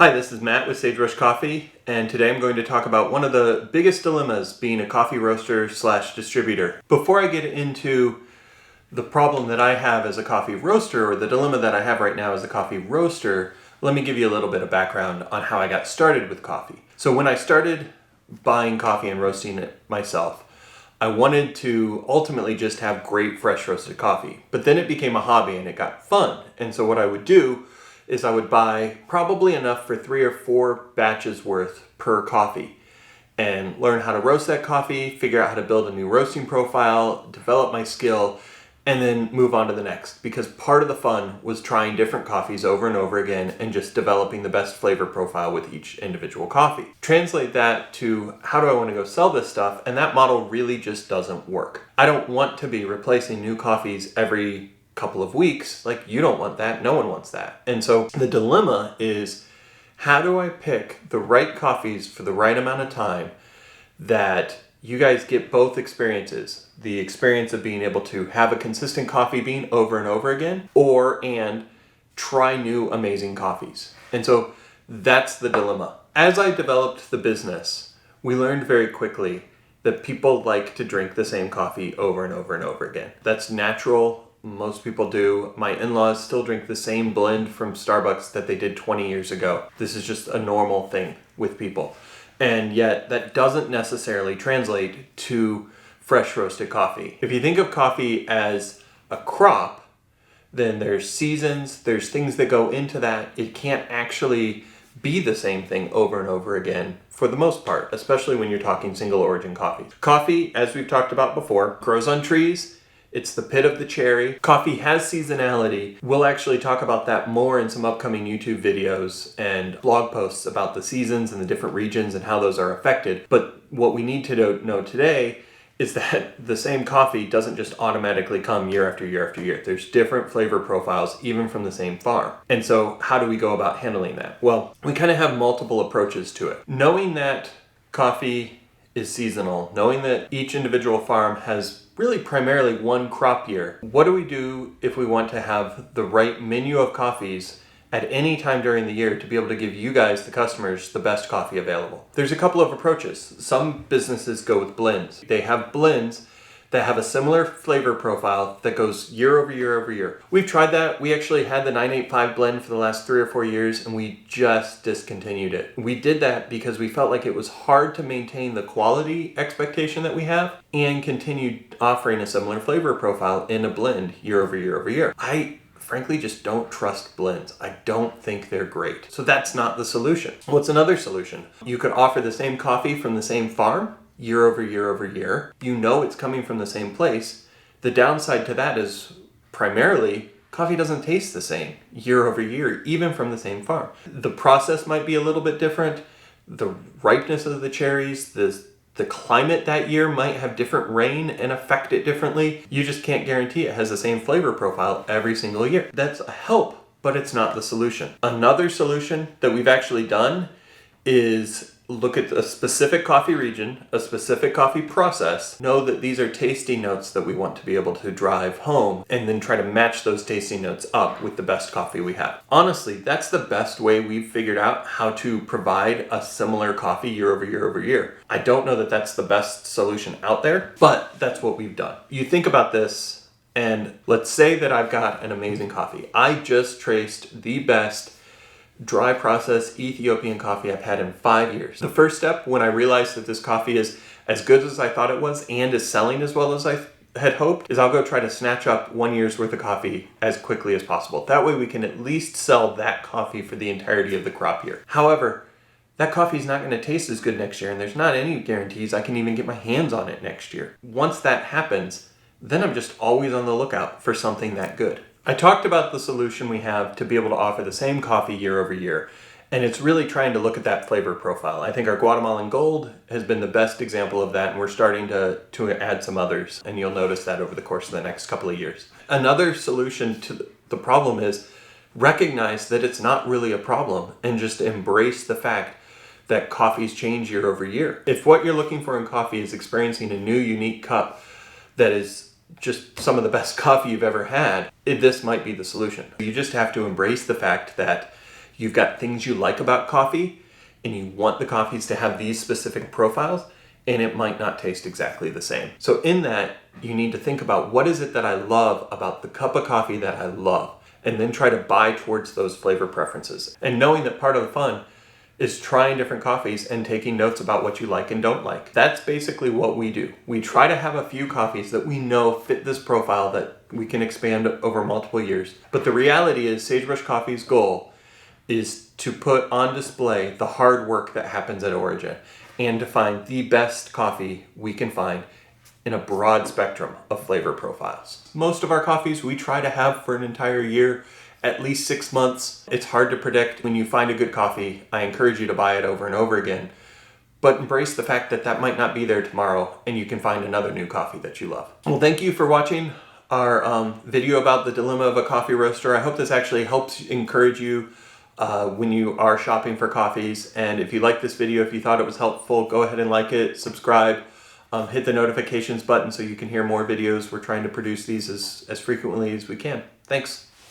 Hi, this is Matt with Sagebrush Coffee, and today I'm going to talk about one of the biggest dilemmas being a coffee roaster slash distributor. Before I get into the problem that I have as a coffee roaster, or the dilemma that I have right now as a coffee roaster, let me give you a little bit of background on how I got started with coffee. So when I started buying coffee and roasting it myself, I wanted to ultimately just have great fresh roasted coffee. But then it became a hobby and it got fun. And so what I would do is I would buy probably enough for 3 or 4 batches worth per coffee and learn how to roast that coffee, figure out how to build a new roasting profile, develop my skill, and then move on to the next. Because part of the fun was trying different coffees over and over again and just developing the best flavor profile with each individual coffee. Translate that to how do I want to go sell this stuff, and that model really just doesn't work. I don't want to be replacing new coffees every couple of weeks. Like, you don't want that, no one wants that. And so the dilemma is, how do I pick the right coffees for the right amount of time that you guys get both experiences? The experience of being able to have a consistent coffee bean over and over again, and try new amazing coffees. And so that's the dilemma. As I developed the business, we learned very quickly that people like to drink the same coffee over and over and over again. That's natural. Most people do. My in-laws still drink the same blend from Starbucks that they did 20 years ago. This is just a normal thing with people. And yet that doesn't necessarily translate to fresh roasted coffee. If you think of coffee as a crop, then there's seasons, there's things that go into that. It can't actually be the same thing over and over again for the most part, especially when you're talking single origin coffee. Coffee, as we've talked about before, grows on trees. It's the pit of the cherry. Coffee has seasonality. We'll actually talk about that more in some upcoming YouTube videos and blog posts about the seasons and the different regions and how those are affected. But what we need to know today is that the same coffee doesn't just automatically come year after year after year. There's different flavor profiles even from the same farm. And so how do we go about handling that? Well, we kind of have multiple approaches to it. Knowing that coffee is seasonal, knowing that each individual farm has really primarily one crop year, what do we do if we want to have the right menu of coffees at any time during the year to be able to give you guys, the customers, the best coffee available? There's a couple of approaches. Some businesses go with blends. They have blends that have a similar flavor profile that goes year over year over year. We've tried that. We actually had the 985 blend for the last 3 or 4 years, and we just discontinued it. We did that because we felt like it was hard to maintain the quality expectation that we have and continue offering a similar flavor profile in a blend year over year over year. I frankly just don't trust blends. I don't think they're great. So that's not the solution. What's another solution? You could offer the same coffee from the same farm year over year over year. You know it's coming from the same place. The downside to that is primarily coffee doesn't taste the same year over year, even from the same farm. The process might be a little bit different. The ripeness of the cherries, the climate that year might have different rain and affect it differently. You just can't guarantee it has the same flavor profile every single year. That's a help, but it's not the solution. Another solution that we've actually done is look at a specific coffee region, a specific coffee process, know that these are tasting notes that we want to be able to drive home, and then try to match those tasting notes up with the best coffee we have. Honestly, that's the best way we've figured out how to provide a similar coffee year over year over year. I don't know that that's the best solution out there, but that's what we've done. You think about this, and let's say that I've got an amazing coffee. I just traced the best dry process Ethiopian coffee I've had in 5 years. The first step, when I realized that this coffee is as good as I thought it was and is selling as well as I had hoped, is I'll go try to snatch up 1 year's worth of coffee as quickly as possible. That way we can at least sell that coffee for the entirety of the crop year. However, that coffee is not going to taste as good next year, and there's not any guarantees I can even get my hands on it next year. Once that happens, then I'm just always on the lookout for something that good. I talked about the solution we have to be able to offer the same coffee year over year, and it's really trying to look at that flavor profile. I think our Guatemalan Gold has been the best example of that, and we're starting to add some others, and you'll notice that over the course of the next couple of years. Another solution to the problem is recognize that it's not really a problem and just embrace the fact that coffees change year over year. If what you're looking for in coffee is experiencing a new, unique cup that is just some of the best coffee you've ever had, this might be the solution. You just have to embrace the fact that you've got things you like about coffee and you want the coffees to have these specific profiles, and it might not taste exactly the same. So in that, you need to think about what is it that I love about the cup of coffee that I love, and then try to buy towards those flavor preferences. And knowing that part of the fun is trying different coffees and taking notes about what you like and don't like. That's basically what we do. We try to have a few coffees that we know fit this profile that we can expand over multiple years. But the reality is Sagebrush Coffee's goal is to put on display the hard work that happens at Origin and to find the best coffee we can find in a broad spectrum of flavor profiles. Most of our coffees we try to have for an entire year, at least 6 months. It's hard to predict when you find a good coffee. I encourage you to buy it over and over again, but embrace the fact that that might not be there tomorrow and you can find another new coffee that you love. Well, thank you for watching our video about the dilemma of a coffee roaster. I hope this actually helps encourage you when you are shopping for coffees. And if you liked this video, if you thought it was helpful, go ahead and like it, subscribe, hit the notifications button so you can hear more videos. We're trying to produce these as frequently as we can. Thanks.